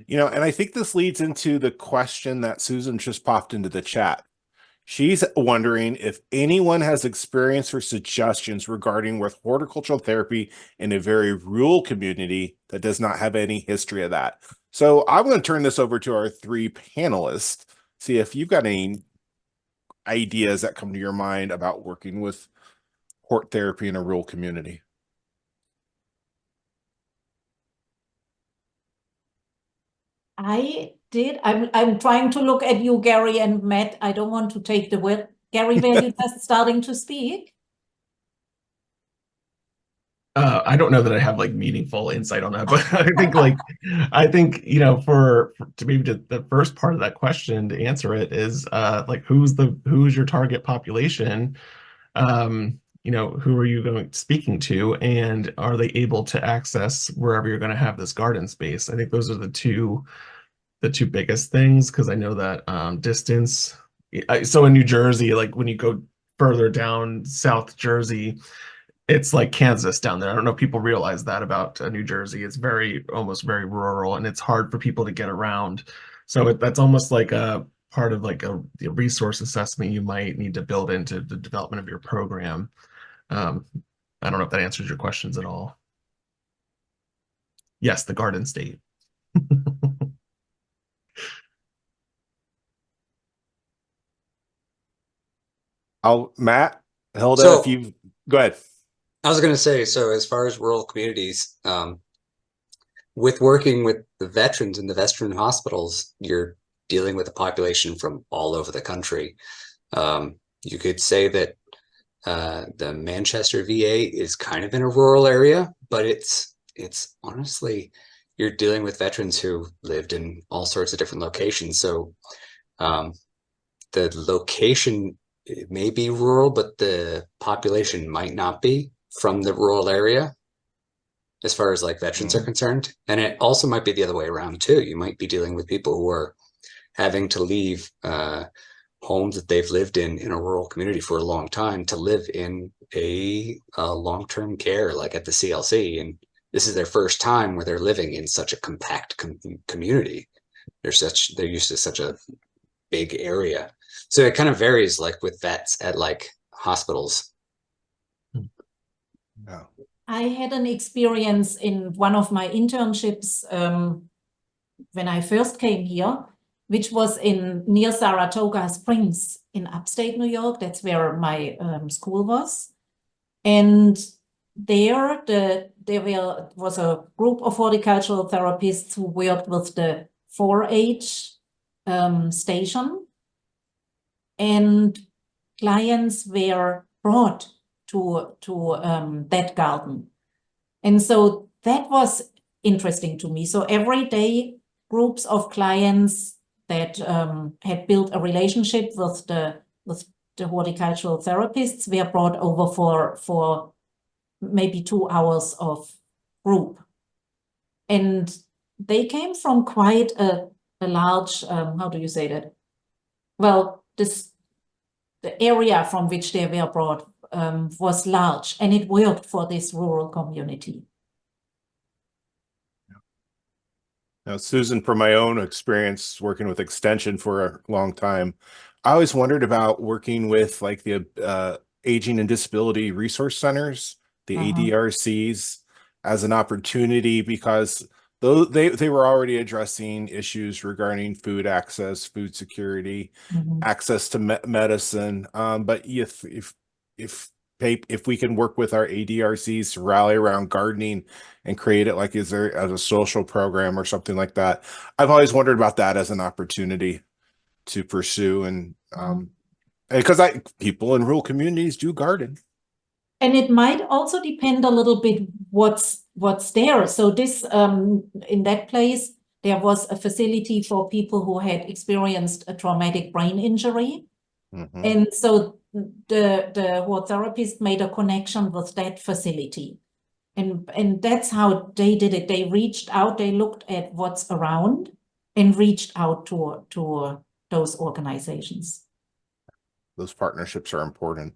And I think this leads into the question that Susan just popped into the chat. She's wondering if anyone has experience or suggestions regarding with horticultural therapy in a very rural community that does not have any history of that. So I'm going to turn this over to our three panelists, see if you've got any ideas that come to your mind about working with hort therapy in a rural community. I did. I'm trying to look at you, Gary and Matt. I don't want to take the word. Gary, were you just starting to speak? I don't know that I have like meaningful insight on that, but for to maybe the first part of that question to answer it is like who's your target population? Who are you speaking to, and are they able to access wherever you're going to have this garden space? I think those are the two biggest things, because I know that distance. So in New Jersey, like when you go further down South Jersey, it's like Kansas down there. I don't know if people realize that about New Jersey. It's almost very rural, and it's hard for people to get around. So that's almost like a part of like the resource assessment you might need to build into the development of your program. Um, I don't know if that answers your questions at all. Yes, the Garden State. Matt, Hilda, if So you go ahead. I was going to say, so as far as rural communities, with working with the veterans in the veteran hospitals, you're dealing with a population from all over the country. You could say that the Manchester VA is kind of in a rural area, but it's honestly, you're dealing with veterans who lived in all sorts of different locations. So the location, it may be rural, but the population might not be from the rural area as far as like veterans are concerned. And it also might be the other way around too. You might be dealing with people who are having to leave homes that they've lived in a rural community for a long time to live in a long-term care, like at the CLC. And this is their first time where they're living in such a compact community. They're used to such a big area. So it kind of varies, like with vets at like hospitals. Yeah. I had an experience in one of my internships when I first came here, which was near Saratoga Springs in upstate New York. That's where my school was. And there was a group of horticultural therapists who worked with the 4-H station, and clients were brought to that garden. And so that was interesting to me. So every day, groups of clients that had built a relationship with the horticultural therapists were brought over for maybe 2 hours of group. And they came from quite a large, how do you say that? Well, the area from which they were brought was large, and it worked for this rural community. Now, Susan, from my own experience working with Extension for a long time, I always wondered about working with like the Aging and Disability Resource Centers, the ADRCs, as an opportunity, because they were already addressing issues regarding food access, food security, access to medicine. But if we can work with our ADRCs to rally around gardening and create it like as a social program or something like that, I've always wondered about that as an opportunity to pursue, and because people in rural communities do garden. And it might also depend a little bit what's there. So this in that place, there was a facility for people who had experienced a traumatic brain injury. And so the hort therapist made a connection with that facility. And that's how they did it. They reached out, they looked at what's around and reached out to those organizations. Those partnerships are important.